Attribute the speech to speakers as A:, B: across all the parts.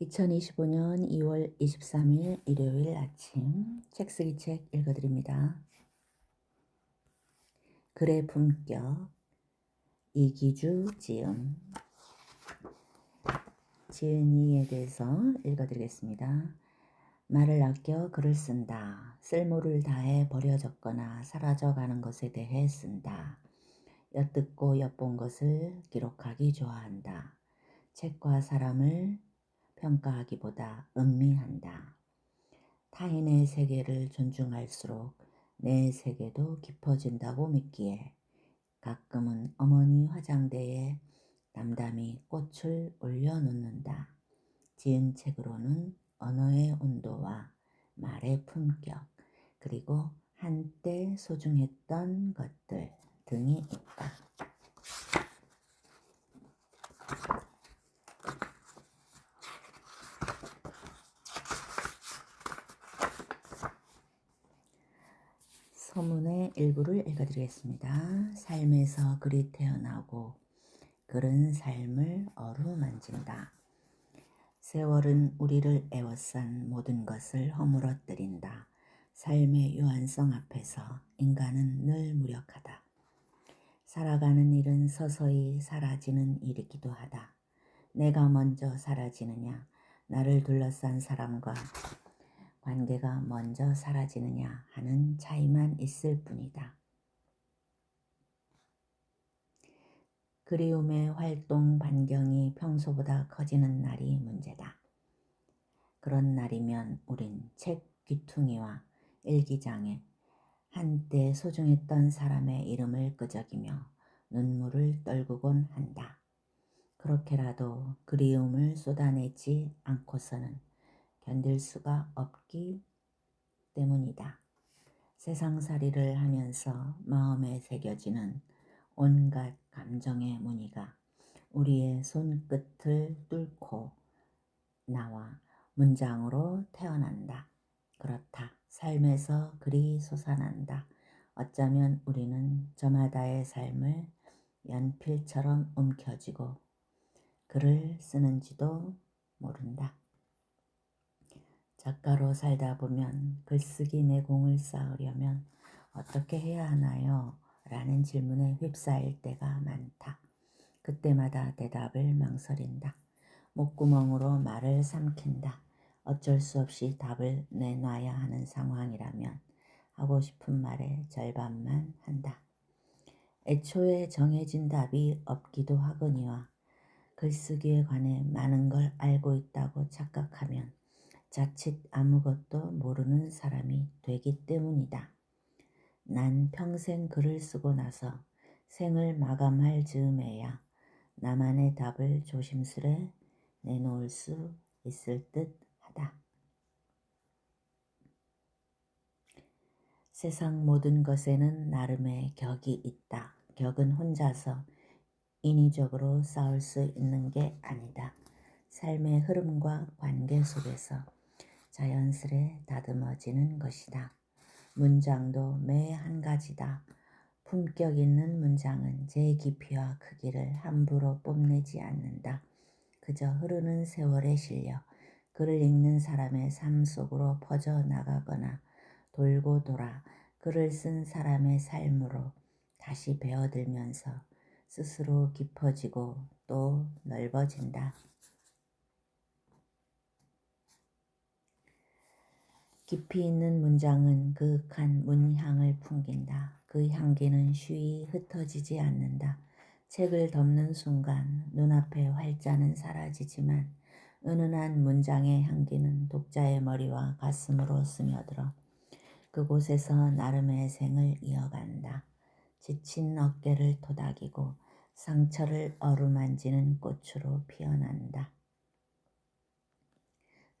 A: 2025년 2월 23일 일요일 아침 책쓰기 책 읽어드립니다. 글의 품격 이기주 지음 지은이에 대해서 읽어드리겠습니다. 말을 아껴 글을 쓴다. 쓸모를 다해 버려졌거나 사라져가는 것에 대해 쓴다. 엿듣고 엿본 것을 기록하기 좋아한다. 책과 사람을 평가하기보다 음미한다. 타인의 세계를 존중할수록 내 세계도 깊어진다고 믿기에 가끔은 어머니 화장대에 담담히 꽃을 올려놓는다. 지은 책으로는 언어의 온도와 말의 품격, 그리고 한때 소중했던 것들 등이 있다. 서문의 일부를 읽어드리겠습니다. 삶에서 글이 태어나고 글은 삶을 어루만진다. 세월은 우리를 애워싼 모든 것을 허물어뜨린다. 삶의 유한성 앞에서 인간은 늘 무력하다. 살아가는 일은 서서히 사라지는 일이기도 하다. 내가 먼저 사라지느냐, 나를 둘러싼 사람과 관계가 먼저 사라지느냐 하는 차이만 있을 뿐이다. 그리움의 활동 반경이 평소보다 커지는 날이 문제다. 그런 날이면 우린 책 귀퉁이와 일기장에 한때 소중했던 사람의 이름을 끄적이며 눈물을 떨구곤 한다. 그렇게라도 그리움을 쏟아내지 않고서는 견딜 수가 없기 때문이다. 세상살이를 하면서 마음에 새겨지는 온갖 감정의 무늬가 우리의 손끝을 뚫고 나와 문장으로 태어난다. 그렇다. 삶에서 글이 솟아난다. 어쩌면 우리는 저마다의 삶을 연필처럼 움켜쥐고 글을 쓰는지도 모른다. 작가로 살다 보면 글쓰기 내공을 쌓으려면 어떻게 해야 하나요? 라는 질문에 휩싸일 때가 많다. 그때마다 대답을 망설인다. 목구멍으로 말을 삼킨다. 어쩔 수 없이 답을 내놔야 하는 상황이라면 하고 싶은 말의 절반만 한다. 애초에 정해진 답이 없기도 하거니와 글쓰기에 관해 많은 걸 알고 있다고 착각하면 자칫 아무것도 모르는 사람이 되기 때문이다. 난 평생 글을 쓰고 나서 생을 마감할 즈음에야 나만의 답을 조심스레 내놓을 수 있을 듯 하다. 세상 모든 것에는 나름의 격이 있다. 격은 혼자서 인위적으로 쌓을 수 있는 게 아니다. 삶의 흐름과 관계 속에서 자연스레 다듬어지는 것이다. 문장도 매 한 가지다. 품격 있는 문장은 제 깊이와 크기를 함부로 뽐내지 않는다. 그저 흐르는 세월에 실려 글을 읽는 사람의 삶 속으로 퍼져나가거나 돌고 돌아 글을 쓴 사람의 삶으로 다시 배어들면서 스스로 깊어지고 또 넓어진다. 깊이 있는 문장은 그윽한 문향을 풍긴다. 그 향기는 쉬이 흩어지지 않는다. 책을 덮는 순간 눈앞의 활자는 사라지지만 은은한 문장의 향기는 독자의 머리와 가슴으로 스며들어 그곳에서 나름의 생을 이어간다. 지친 어깨를 토닥이고 상처를 어루만지는 꽃으로 피어난다.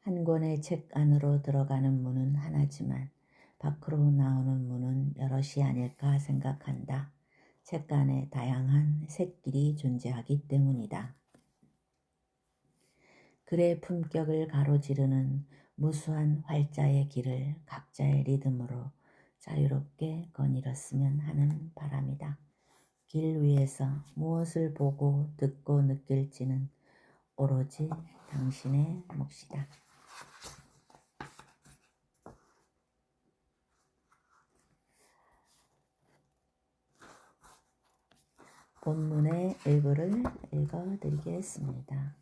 A: 한 권의 책 안으로 들어가는 문은 하나지만 밖으로 나오는 문은 여럿이 아닐까 생각한다. 책 안에 다양한 샛길이 존재하기 때문이다. 글의 품격을 가로지르는 무수한 활자의 길을 각자의 리듬으로 자유롭게 거닐었으면 하는 바람이다. 길 위에서 무엇을 보고 듣고 느낄지는 오로지 당신의 몫이다. 본문의 일부를 읽어드리겠습니다.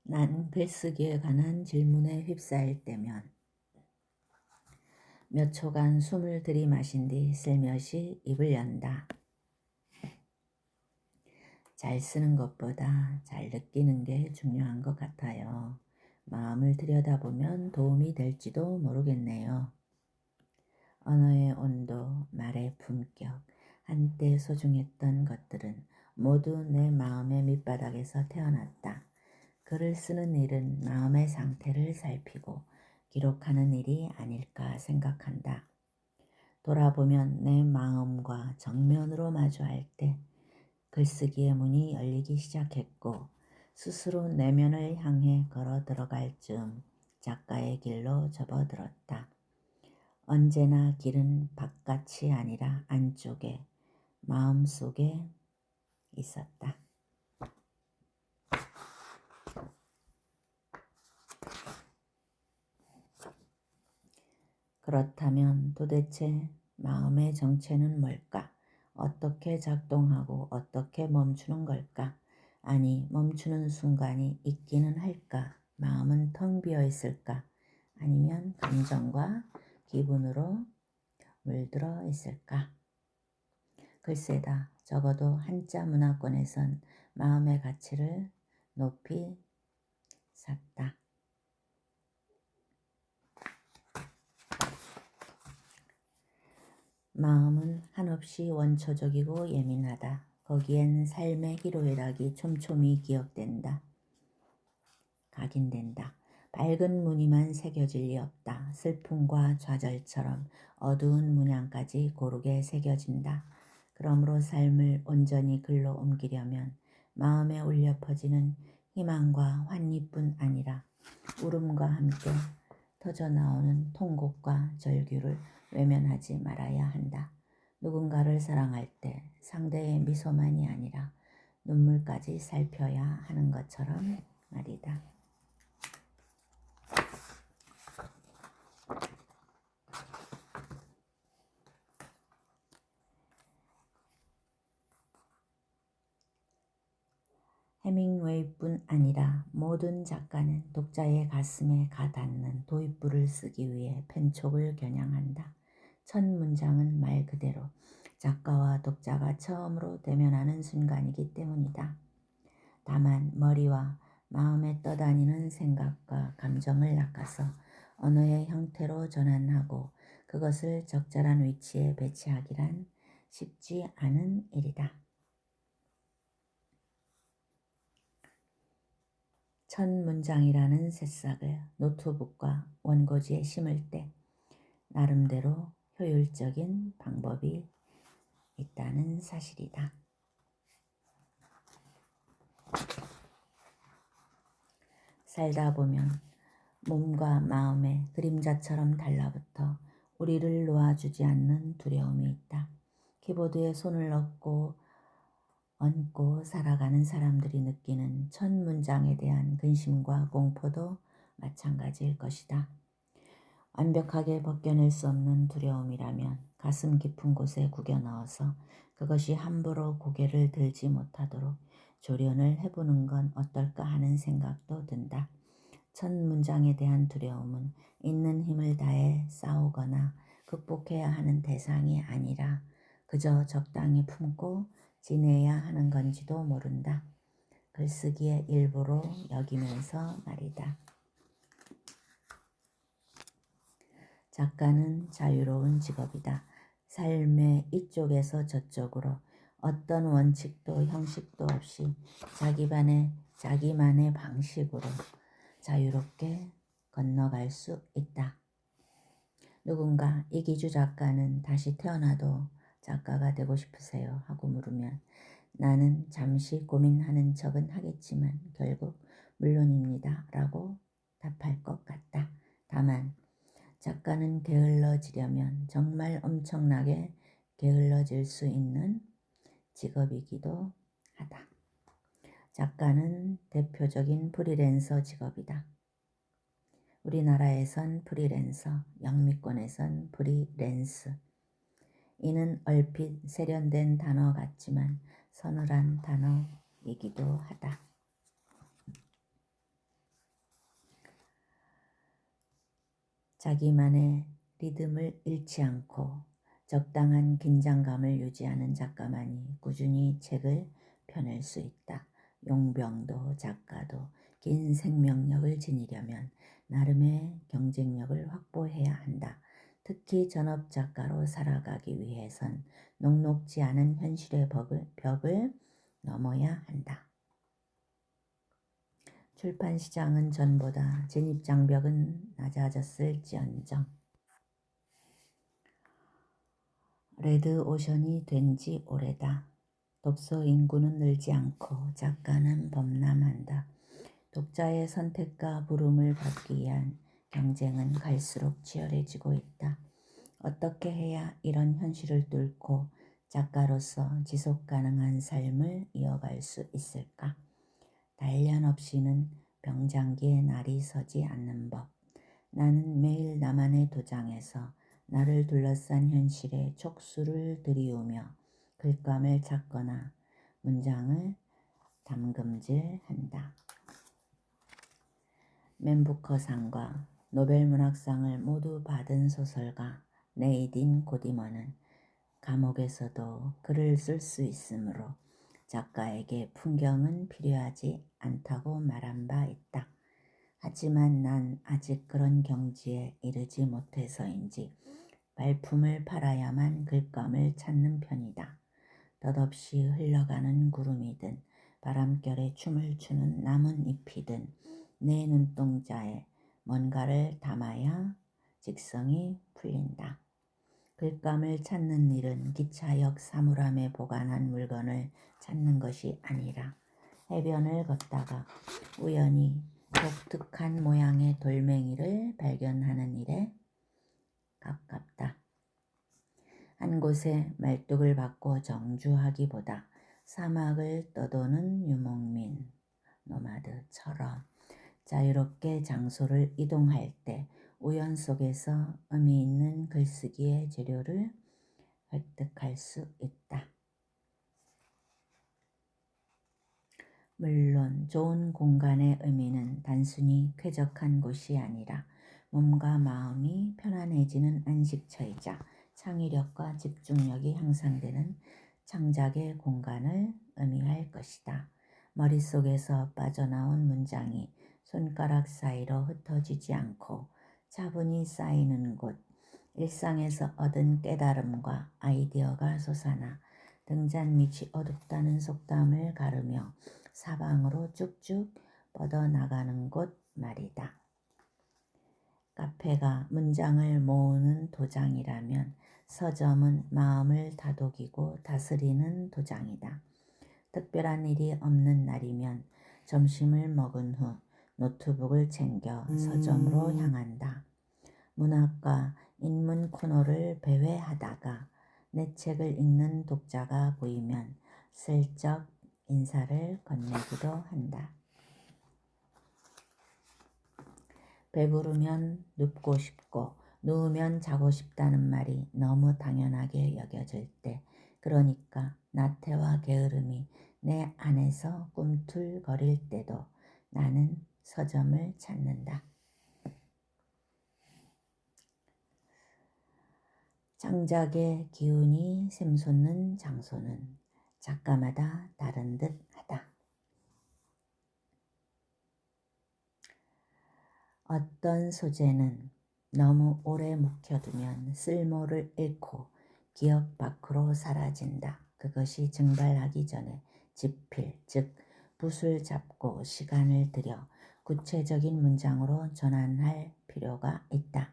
A: 난 글쓰기에 관한 질문에 휩싸일 때면 몇 초간 숨을 들이마신 뒤 슬며시 입을 연다. 잘 쓰는 것보다 잘 느끼는 게 중요한 것 같아요. 마음을 들여다보면 도움이 될지도 모르겠네요. 언어의 온도, 말의 품격, 한때 소중했던 것들은 모두 내 마음의 밑바닥에서 태어났다. 글을 쓰는 일은 마음의 상태를 살피고 기록하는 일이 아닐까 생각한다. 돌아보면 내 마음과 정면으로 마주할 때 글쓰기의 문이 열리기 시작했고 스스로 내면을 향해 걸어 들어갈 즈음 작가의 길로 접어들었다. 언제나 길은 바깥이 아니라 안쪽에, 마음속에 있었다. 그렇다면 도대체 마음의 정체는 뭘까? 어떻게 작동하고 어떻게 멈추는 걸까? 아니, 멈추는 순간이 있기는 할까? 마음은 텅 비어 있을까? 아니면 감정과 기분으로 물들어 있을까? 글쎄다, 적어도 한자 문화권에선 마음의 가치를 높이 샀다. 마음은 한없이 원초적이고 예민하다. 거기엔 삶의 희로애락이 촘촘히 기억된다. 각인된다. 밝은 무늬만 새겨질 리 없다. 슬픔과 좌절처럼 어두운 문양까지 고르게 새겨진다. 그러므로 삶을 온전히 글로 옮기려면 마음에 울려 퍼지는 희망과 환희뿐 아니라 울음과 함께 터져나오는 통곡과 절규를 외면하지 말아야 한다. 누군가를 사랑할 때 상대의 미소만이 아니라 눈물까지 살펴야 하는 것처럼 말이다. 해밍웨이뿐 아니라 모든 작가는 독자의 가슴에 가닿는 도입부를 쓰기 위해 펜촉을 겨냥한다. 첫 문장은 말 그대로 작가와 독자가 처음으로 대면하는 순간이기 때문이다. 다만 머리와 마음에 떠다니는 생각과 감정을 낚아서 언어의 형태로 전환하고 그것을 적절한 위치에 배치하기란 쉽지 않은 일이다. 첫 문장이라는 새싹을 노트북과 원고지에 심을 때 나름대로 효율적인 방법이 있다는 사실이다. 살다 보면 몸과 마음의 그림자처럼 달라붙어 우리를 놓아주지 않는 두려움이 있다. 키보드에 손을 얹고 살아가는 사람들이 느끼는 첫 문장에 대한 근심과 공포도 마찬가지일 것이다. 완벽하게 벗겨낼 수 없는 두려움이라면 가슴 깊은 곳에 구겨 넣어서 그것이 함부로 고개를 들지 못하도록 조련을 해보는 건 어떨까 하는 생각도 든다. 첫 문장에 대한 두려움은 있는 힘을 다해 싸우거나 극복해야 하는 대상이 아니라 그저 적당히 품고 지내야 하는 건지도 모른다. 글쓰기의 일부로 여기면서 말이다. 작가는 자유로운 직업이다. 삶의 이쪽에서 저쪽으로 어떤 원칙도 형식도 없이 자기만의 방식으로 자유롭게 건너갈 수 있다. 누군가 이기주 작가는 다시 태어나도 작가가 되고 싶으세요? 하고 물으면 나는 잠시 고민하는 척은 하겠지만 결국 물론입니다 라고 답할 것 같다. 다만 작가는 게을러지려면 정말 엄청나게 게을러질 수 있는 직업이기도 하다. 작가는 대표적인 프리랜서 직업이다. 우리나라에선 프리랜서, 영미권에선 프리랜스. 이는 얼핏 세련된 단어 같지만 서늘한 단어이기도 하다. 자기만의 리듬을 잃지 않고 적당한 긴장감을 유지하는 작가만이 꾸준히 책을 펴낼 수 있다. 용병도 작가도 긴 생명력을 지니려면 나름의 경쟁력을 확보해야 한다. 특히 전업 작가로 살아가기 위해선 녹록지 않은 현실의 벽을 넘어야 한다. 출판시장은 전보다 진입장벽은 낮아졌을지언정 레드오션이 된 지 오래다. 독서 인구는 늘지 않고 작가는 범람한다. 독자의 선택과 부름을 받기 위한 경쟁은 갈수록 치열해지고 있다. 어떻게 해야 이런 현실을 뚫고 작가로서 지속가능한 삶을 이어갈 수 있을까? 단련 없이는 병장기에 날이 서지 않는 법. 나는 매일 나만의 도장에서 나를 둘러싼 현실에 촉수를 들이우며 글감을 찾거나 문장을 담금질한다. 맨부커상과 노벨문학상을 모두 받은 소설가 네이딘 고디머는 감옥에서도 글을 쓸 수 있으므로 작가에게 풍경은 필요하지 않다고 말한 바 있다. 하지만 난 아직 그런 경지에 이르지 못해서인지 발품을 팔아야만 글감을 찾는 편이다. 덧없이 흘러가는 구름이든 바람결에 춤을 추는 나뭇잎이든 내 눈동자에 뭔가를 담아야 직성이 풀린다. 글감을 찾는 일은 기차역 사물함에 보관한 물건을 찾는 것이 아니라 해변을 걷다가 우연히 독특한 모양의 돌멩이를 발견하는 일에 가깝다. 한 곳에 말뚝을 박고 정주하기보다 사막을 떠도는 유목민, 노마드처럼 자유롭게 장소를 이동할 때 우연 속에서 의미 있는 글쓰기의 재료를 획득할 수 있다. 물론 좋은 공간의 의미는 단순히 쾌적한 곳이 아니라 몸과 마음이 편안해지는 안식처이자 창의력과 집중력이 향상되는 창작의 공간을 의미할 것이다. 머릿속에서 빠져나온 문장이 손가락 사이로 흩어지지 않고 차분히 쌓이는 곳, 일상에서 얻은 깨달음과 아이디어가 솟아나 등잔 밑이 어둡다는 속담을 가르며 사방으로 쭉쭉 뻗어나가는 곳 말이다. 카페가 문장을 모으는 도장이라면 서점은 마음을 다독이고 다스리는 도장이다. 특별한 일이 없는 날이면 점심을 먹은 후 노트북을 챙겨 서점으로 향한다. 문학과 인문 코너를 배회하다가 내 책을 읽는 독자가 보이면 슬쩍 인사를 건네기도 한다. 배부르면 눕고 싶고 누우면 자고 싶다는 말이 너무 당연하게 여겨질 때, 그러니까 나태와 게으름이 내 안에서 꿈틀거릴 때도 나는 서점을 찾는다. 창작의 기운이 샘솟는 장소는 작가마다 다른 듯 하다. 어떤 소재는 너무 오래 묵혀두면 쓸모를 잃고 기억 밖으로 사라진다. 그것이 증발하기 전에 집필, 즉 붓을 잡고 시간을 들여 구체적인 문장으로 전환할 필요가 있다.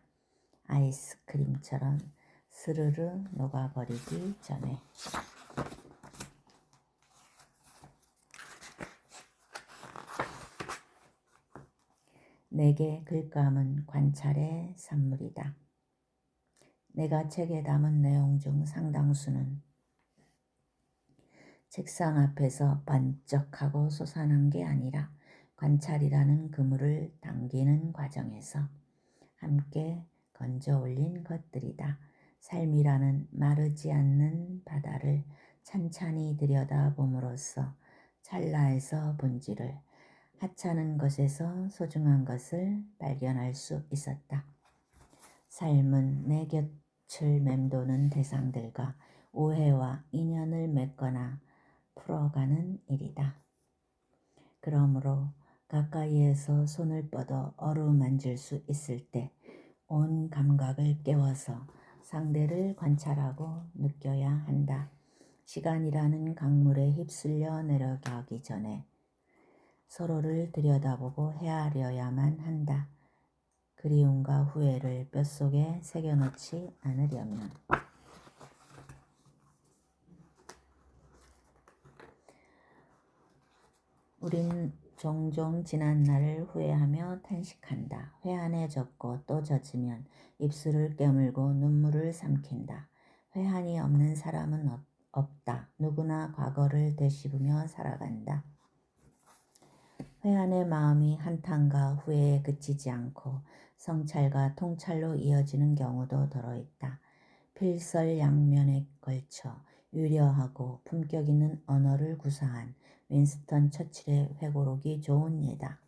A: 아이스크림처럼 스르르 녹아버리기 전에. 내게 글감은 관찰의 산물이다. 내가 책에 담은 내용 중 상당수는 책상 앞에서 번쩍하고 솟아난 게 아니라 관찰이라는 그물을 당기는 과정에서 함께 건져 올린 것들이다. 삶이라는 마르지 않는 바다를 찬찬히 들여다봄으로써 찰나에서 본질을, 하찮은 것에서 소중한 것을 발견할 수 있었다. 삶은 내 곁을 맴도는 대상들과 오해와 인연을 맺거나 풀어가는 일이다. 그러므로 가까이에서 손을 뻗어 어루만질 수 있을 때 온 감각을 깨워서 상대를 관찰하고 느껴야 한다. 시간이라는 강물에 휩쓸려 내려가기 전에 서로를 들여다보고 헤아려야만 한다. 그리움과 후회를 뼛속에 새겨놓지 않으려면. 우린 종종 지난 날을 후회하며 탄식한다. 회한에 젖고 또 젖으면 입술을 깨물고 눈물을 삼킨다. 회한이 없는 사람은 없다. 누구나 과거를 되씹으며 살아간다. 회한의 마음이 한탄과 후회에 그치지 않고 성찰과 통찰로 이어지는 경우도 더러있다. 필설양면에 걸쳐 유려하고 품격 있는 언어를 구사한 윈스턴 처칠의 회고록이 좋은 예다.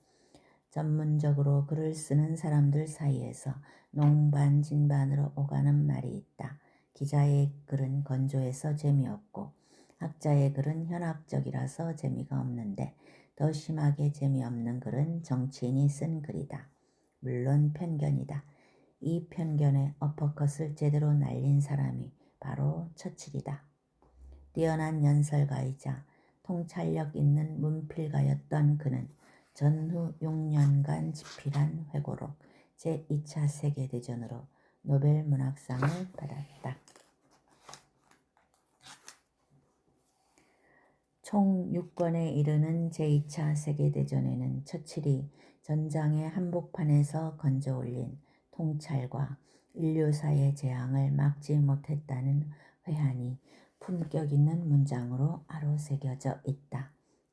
A: 전문적으로 글을 쓰는 사람들 사이에서 농반진반으로 오가는 말이 있다. 기자의 글은 건조해서 재미없고 학자의 글은 현학적이라서 재미가 없는데 더 심하게 재미없는 글은 정치인이 쓴 글이다. 물론 편견이다. 이 편견에 어퍼컷을 제대로 날린 사람이 바로 처칠이다. 뛰어난 연설가이자 통찰력 있는 문필가였던 그는 전후 6년간 집필한 회고록 제2차 세계대전으로 노벨 문학상을 받았다. 총 6권에 이르는 제2차 세계대전에는 처칠이 전장의 한복판에서 건져 올린 통찰과 인류사의 재앙을 막지 못했다는 회한이 품격 있는 문장으로 아로새겨져 있다.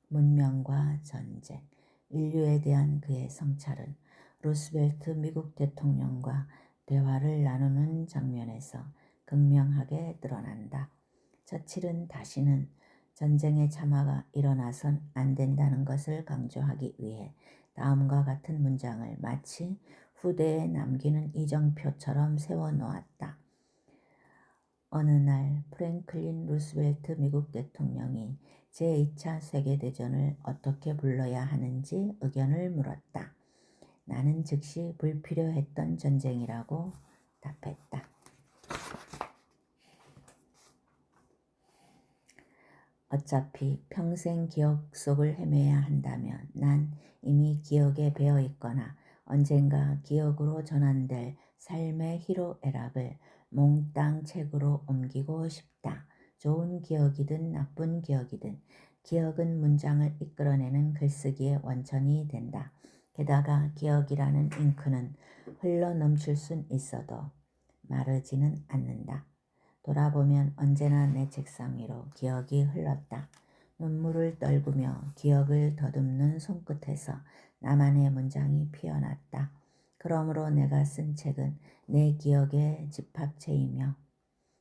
A: 문명과 전쟁, 인류에 대한 그의 성찰은 루스벨트 미국 대통령과 대화를 나누는 장면에서 극명하게 드러난다. 처칠은 다시는 전쟁의 참화가 일어나선 안 된다는 것을 강조하기 위해 다음과 같은 문장을 마치 후대에 남기는 이정표처럼 세워놓았다. 어느 날 프랭클린 루스벨트 미국 대통령이 제2차 세계대전을 어떻게 불러야 하는지 의견을 물었다. 나는 즉시 불필요했던 전쟁이라고 답했다. 어차피 평생 기억 속을 헤매야 한다면 난 이미 기억에 배어 있거나 언젠가 기억으로 전환될 삶의 희로애락을 몽땅 책으로 옮기고 싶다. 좋은 기억이든 나쁜 기억이든 기억은 문장을 이끌어내는 글쓰기의 원천이 된다. 게다가 기억이라는 잉크는 흘러 넘칠 순 있어도 마르지는 않는다. 돌아보면 언제나 내 책상 위로 기억이 흘렀다. 눈물을 떨구며 기억을 더듬는 손끝에서 나만의 문장이 피어났다. 그러므로 내가 쓴 책은 내 기억의 집합체이며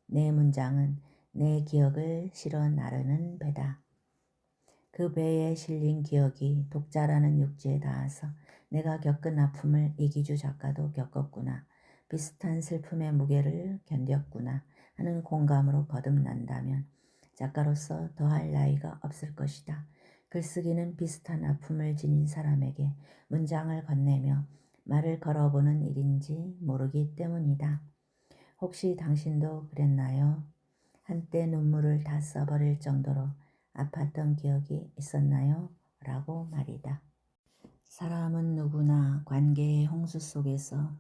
A: 내 문장은 내 기억을 실어 나르는 배다. 그 배에 실린 기억이 독자라는 육지에 닿아서 내가 겪은 아픔을 이기주 작가도 겪었구나. 비슷한 슬픔의 무게를 견뎠구나 하는 공감으로 거듭난다면 작가로서 더할 나위가 없을 것이다. 글쓰기는 비슷한 아픔을 지닌 사람에게 문장을 건네며 말을 걸어보는 일인지 모르기 때문이다. 혹시 당신도 그랬나요? 한때 눈물을 다 써버릴 정도로 아팠던 기억이 있었나요? 라고 말이다. 사람은 누구나 관계의 홍수 속에서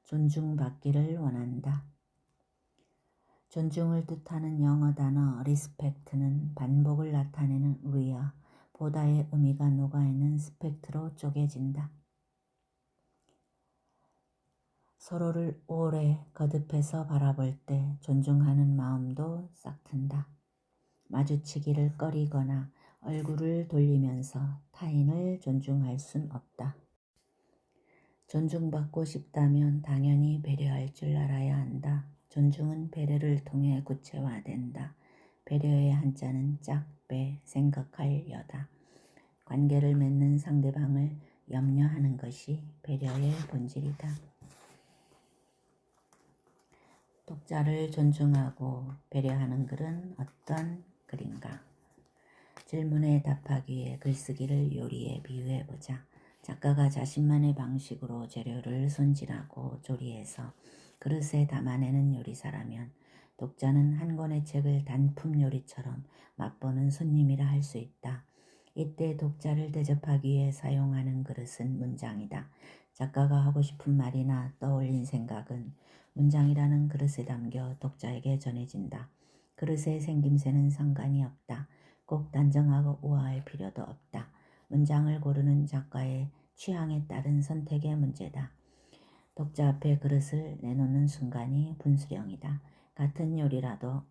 A: 존중받기를 원한다. 존중을 뜻하는 영어 단어 리스펙트는 반복을 나타내는 위와 보다의 의미가 녹아있는 스펙트로 쪼개진다. 서로를 오래 거듭해서 바라볼 때 존중하는 마음도 싹튼다. 마주치기를 꺼리거나 얼굴을 돌리면서 타인을 존중할 순 없다. 존중받고 싶다면 당연히 배려할 줄 알아야 한다. 존중은 배려를 통해 구체화된다. 배려의 한자는 짝배, 생각할 여다. 관계를 맺는 상대방을 염려하는 것이 배려의 본질이다. 독자를 존중하고 배려하는 글은 어떤 글인가? 질문에 답하기 위해 글쓰기를 요리에 비유해보자. 작가가 자신만의 방식으로 재료를 손질하고 조리해서 그릇에 담아내는 요리사라면 독자는 한 권의 책을 단품 요리처럼 맛보는 손님이라 할 수 있다. 이때 독자를 대접하기 위해 사용하는 그릇은 문장이다. 작가가 하고 싶은 말이나 떠올린 생각은 문장이라는 그릇에 담겨 독자에게 전해진다. 그릇의 생김새는 상관이 없다. 꼭 단정하고 우아할 필요도 없다. 문장을 고르는 작가의 취향에 따른 선택의 문제다. 독자 앞에 그릇을 내놓는 순간이 분수령이다. 같은 요리라도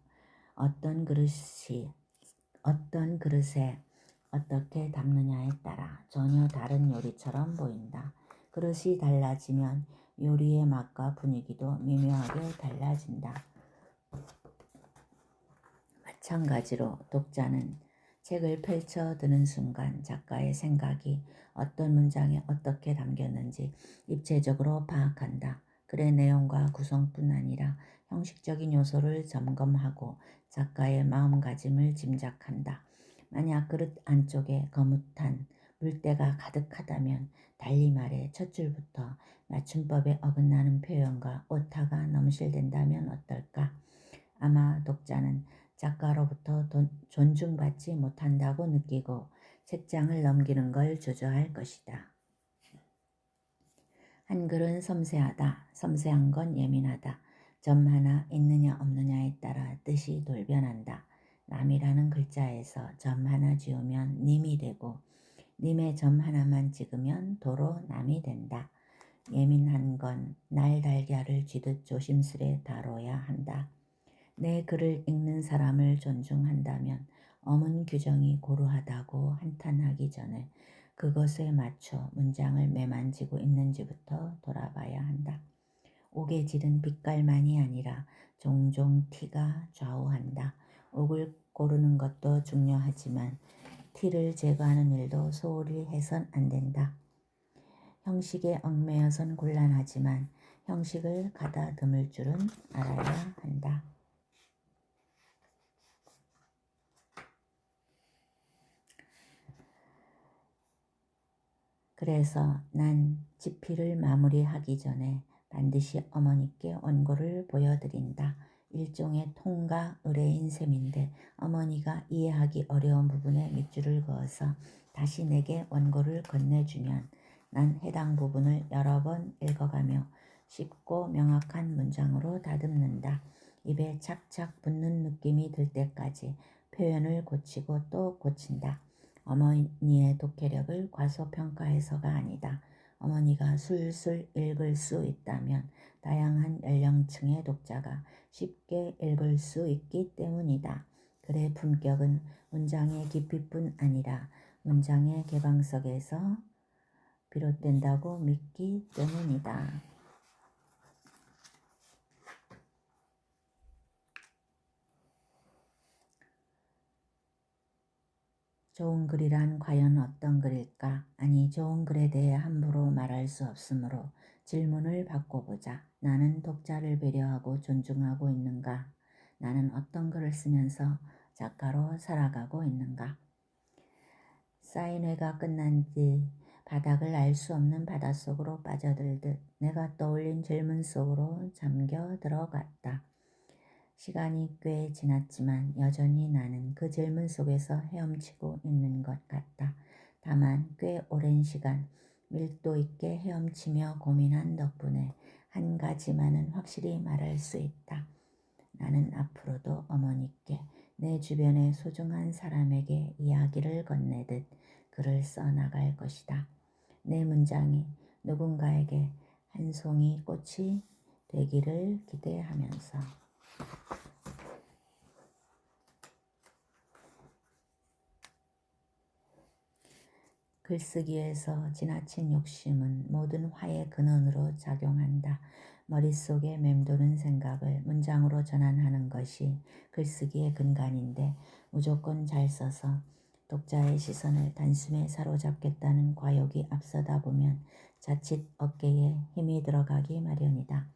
A: 어떤 그릇에 어떻게 담느냐에 따라 전혀 다른 요리처럼 보인다. 그릇이 달라지면 요리의 맛과 분위기도 미묘하게 달라진다. 마찬가지로 독자는 책을 펼쳐 드는 순간 작가의 생각이 어떤 문장에 어떻게 담겼는지 입체적으로 파악한다. 글의 내용과 구성뿐 아니라 형식적인 요소를 점검하고 작가의 마음가짐을 짐작한다. 만약 그릇 안쪽에 거뭇한 물때가 가득하다면 달리 말해 첫 줄부터 맞춤법에 어긋나는 표현과 오타가 넘실된다면 어떨까? 아마 독자는 작가로부터 존중받지 못한다고 느끼고 책장을 넘기는 걸 주저할 것이다. 한글은 섬세하다. 섬세한 건 예민하다. 점 하나 있느냐 없느냐에 따라 뜻이 돌변한다. 남이라는 글자에서 점 하나 지우면 님이 되고 님의 점 하나만 찍으면 도로 남이 된다. 예민한 건 날달걀을 쥐듯 조심스레 다뤄야 한다. 내 글을 읽는 사람을 존중한다면 어문 규정이 고루하다고 한탄하기 전에 그것에 맞춰 문장을 매만지고 있는지부터 돌아봐야 한다. 옥의 질은 빛깔만이 아니라 종종 티가 좌우한다. 옥을 고르는 것도 중요하지만 티를 제거하는 일도 소홀히 해선 안 된다. 형식에 얽매여선 곤란하지만 형식을 가다듬을 줄은 알아야 한다. 그래서 난 집필을 마무리하기 전에 반드시 어머니께 원고를 보여드린다. 일종의 통가 의뢰인 셈인데 어머니가 이해하기 어려운 부분에 밑줄을 그어서 다시 내게 원고를 건네주면 난 해당 부분을 여러 번 읽어가며 쉽고 명확한 문장으로 다듬는다. 입에 착착 붙는 느낌이 들 때까지 표현을 고치고 또 고친다. 어머니의 독해력을 과소평가해서가 아니다. 어머니가 술술 읽을 수 있다면 다양한 연령층의 독자가 쉽게 읽을 수 있기 때문이다. 글의 품격은 문장의 깊이뿐 아니라 문장의 개방성에서 비롯된다고 믿기 때문이다. 좋은 글이란 과연 어떤 글일까? 아니, 좋은 글에 대해 함부로 말할 수 없으므로 질문을 바꿔보자. 나는 독자를 배려하고 존중하고 있는가? 나는 어떤 글을 쓰면서 작가로 살아가고 있는가? 사인회가 끝난 뒤 바닥을 알 수 없는 바닷속으로 빠져들듯 내가 떠올린 질문 속으로 잠겨 들어갔다. 시간이 꽤 지났지만 여전히 나는 그 질문 속에서 헤엄치고 있는 것 같다. 다만 꽤 오랜 시간 밀도 있게 헤엄치며 고민한 덕분에 한 가지만은 확실히 말할 수 있다. 나는 앞으로도 어머니께 내 주변의 소중한 사람에게 이야기를 건네듯 글을 써나갈 것이다. 내 문장이 누군가에게 한 송이 꽃이 되기를 기대하면서. 글쓰기에서 지나친 욕심은 모든 화의 근원으로 작용한다. 머릿속에 맴도는 생각을 문장으로 전환하는 것이 글쓰기의 근간인데 무조건 잘 써서 독자의 시선을 단숨에 사로잡겠다는 과욕이 앞서다 보면 자칫 어깨에 힘이 들어가기 마련이다.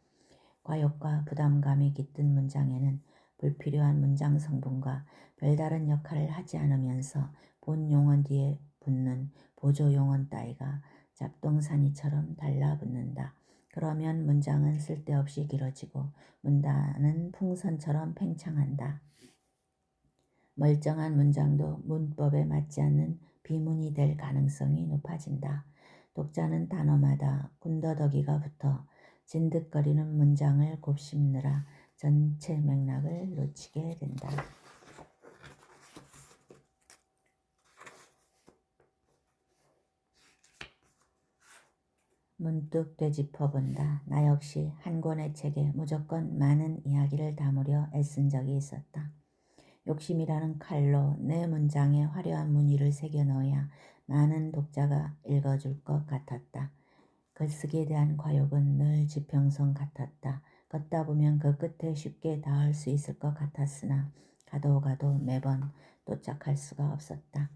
A: 과욕과 부담감이 깃든 문장에는 불필요한 문장 성분과 별다른 역할을 하지 않으면서 본 용언 뒤에 붙는 보조 용언 따위가 잡동사니처럼 달라붙는다. 그러면 문장은 쓸데없이 길어지고 문단은 풍선처럼 팽창한다. 멀쩡한 문장도 문법에 맞지 않는 비문이 될 가능성이 높아진다. 독자는 단어마다 군더더기가 붙어 진득거리는 문장을 곱씹느라 전체 맥락을 놓치게 된다. 문득 되짚어본다. 나 역시 한 권의 책에 무조건 많은 이야기를 담으려 애쓴 적이 있었다. 욕심이라는 칼로 내 문장에 화려한 무늬를 새겨 넣어야 많은 독자가 읽어줄 것 같았다. 글쓰기에 대한 과욕은 늘 지평선 같았다. 걷다 보면 그 끝에 쉽게 닿을 수 있을 것 같았으나 가도 가도 매번 도착할 수가 없었다.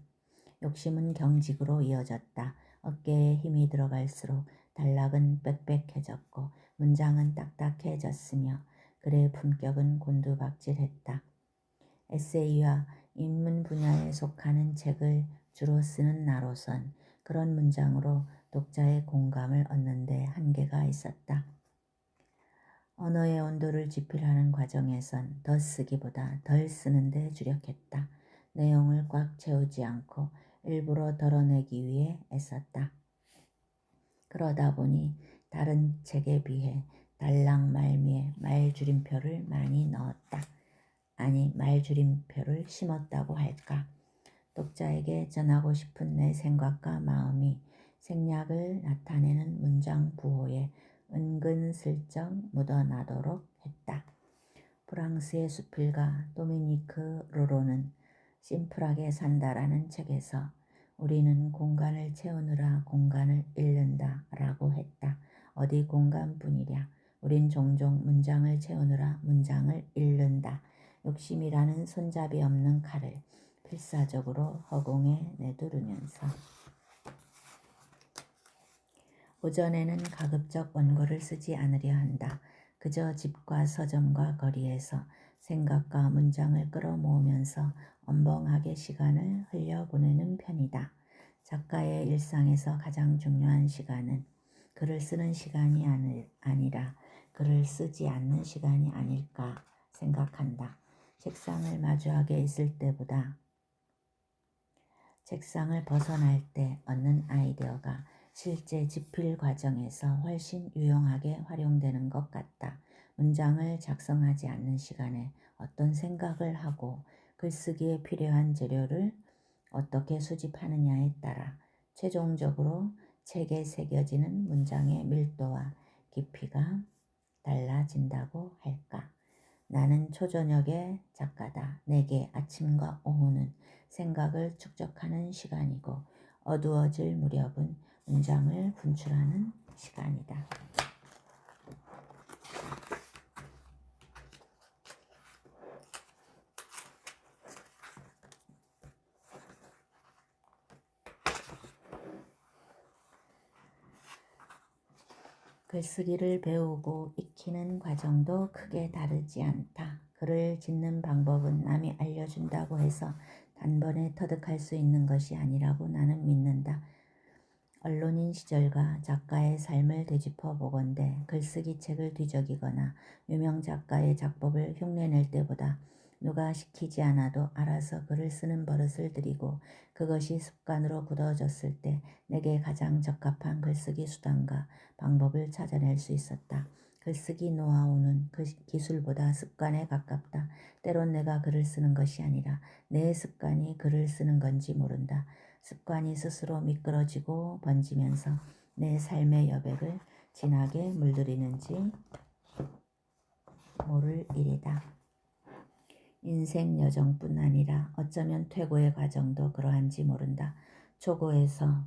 A: 욕심은 경직으로 이어졌다. 어깨에 힘이 들어갈수록 단락은 빽빽해졌고 문장은 딱딱해졌으며 글의 품격은 곤두박질했다. 에세이와 인문 분야에 속하는 책을 주로 쓰는 나로선 그런 문장으로 독자의 공감을 얻는 데 한계가 있었다. 언어의 온도를 지필하는 과정에선 더 쓰기보다 덜 쓰는 데 주력했다. 내용을 꽉 채우지 않고 일부러 덜어내기 위해 애썼다. 그러다 보니 다른 책에 비해 단락 말미에 말줄임표를 많이 넣었다. 아니 말줄임표를 심었다고 할까. 독자에게 전하고 싶은 내 생각과 마음이 생략을 나타내는 문장 부호에 은근슬쩍 묻어나도록 했다. 프랑스의 수필가 도미니크 르로는 심플하게 산다라는 책에서 우리는 공간을 채우느라 공간을 잃는다 라고 했다. 어디 공간뿐이랴. 우린 종종 문장을 채우느라 문장을 잃는다. 욕심이라는 손잡이 없는 칼을 필사적으로 허공에 내두르면서 오전에는 가급적 원고를 쓰지 않으려 한다. 그저 집과 서점과 거리에서 생각과 문장을 끌어모으면서 엄벙하게 시간을 흘려보내는 편이다. 작가의 일상에서 가장 중요한 시간은 글을 쓰는 시간이 아니라 글을 쓰지 않는 시간이 아닐까 생각한다. 책상을 마주하게 있을 때보다 책상을 벗어날 때 얻는 아이디어가 실제 집필 과정에서 훨씬 유용하게 활용되는 것 같다. 문장을 작성하지 않는 시간에 어떤 생각을 하고 글쓰기에 필요한 재료를 어떻게 수집하느냐에 따라 최종적으로 책에 새겨지는 문장의 밀도와 깊이가 달라진다고 할까. 나는 초저녁의 작가다. 내게 아침과 오후는 생각을 축적하는 시간이고 어두워질 무렵은 문장을 분출하는 시간이다. 글쓰기를 배우고 익히는 과정도 크게 다르지 않다. 글을 짓는 방법은 남이 알려준다고 해서 단번에 터득할 수 있는 것이 아니라고 나는 믿는다. 언론인 시절과 작가의 삶을 되짚어 보건대 글쓰기 책을 뒤적이거나 유명 작가의 작법을 흉내낼 때보다 누가 시키지 않아도 알아서 글을 쓰는 버릇을 들이고 그것이 습관으로 굳어졌을 때 내게 가장 적합한 글쓰기 수단과 방법을 찾아낼 수 있었다. 글쓰기 노하우는 그 기술보다 습관에 가깝다. 때론 내가 글을 쓰는 것이 아니라 내 습관이 글을 쓰는 건지 모른다. 습관이 스스로 미끄러지고 번지면서 내 삶의 여백을 진하게 물들이는지 모를 일이다. 인생 여정뿐 아니라 어쩌면 퇴고의 과정도 그러한지 모른다. 초고에서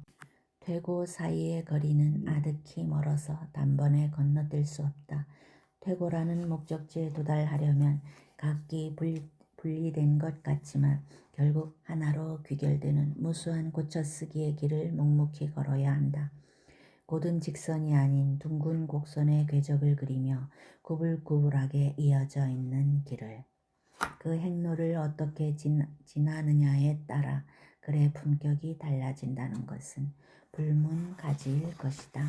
A: 퇴고 사이의 거리는 아득히 멀어서 단번에 건너뛸 수 없다. 퇴고라는 목적지에 도달하려면 각기 분리된 것 같지만 결국 하나로 귀결되는 무수한 고쳐쓰기의 길을 묵묵히 걸어야 한다. 곧은 직선이 아닌 둥근 곡선의 궤적을 그리며 구불구불하게 이어져 있는 길을. 그 행로를 어떻게 지나느냐에 따라 글의 품격이 달라진다는 것은 불문가지일 것이다.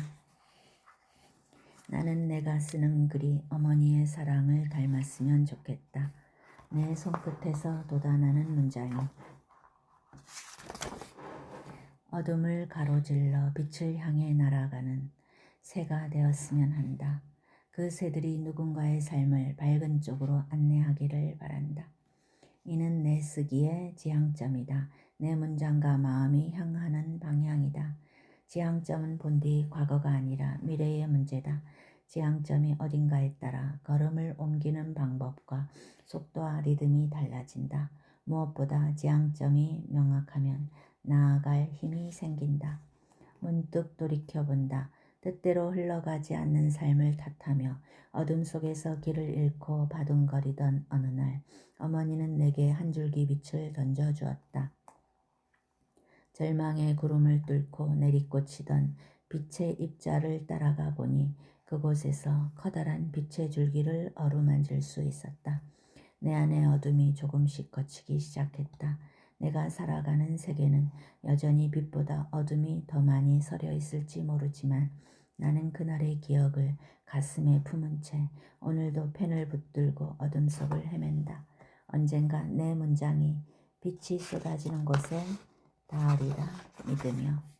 A: 나는 내가 쓰는 글이 어머니의 사랑을 닮았으면 좋겠다. 내 손끝에서 돋아나는 문장이 어둠을 가로질러 빛을 향해 날아가는 새가 되었으면 한다. 그 새들이 누군가의 삶을 밝은 쪽으로 안내하기를 바란다. 이는 내 쓰기의 지향점이다. 내 문장과 마음이 향하는 방향이다. 지향점은 본디 과거가 아니라 미래의 문제다. 지향점이 어딘가에 따라 걸음을 옮기는 방법과 속도와 리듬이 달라진다. 무엇보다 지향점이 명확하면 나아갈 힘이 생긴다. 문득 돌이켜본다. 뜻대로 흘러가지 않는 삶을 탓하며 어둠 속에서 길을 잃고 바둥거리던 어느 날 어머니는 내게 한 줄기 빛을 던져주었다. 절망의 구름을 뚫고 내리꽂히던 빛의 입자를 따라가 보니 그곳에서 커다란 빛의 줄기를 어루만질 수 있었다. 내 안의 어둠이 조금씩 걷히기 시작했다. 내가 살아가는 세계는 여전히 빛보다 어둠이 더 많이 서려 있을지 모르지만 나는 그날의 기억을 가슴에 품은 채 오늘도 펜을 붙들고 어둠 속을 헤맨다. 언젠가 내 문장이 빛이 쏟아지는 곳에 닿으리라 믿으며.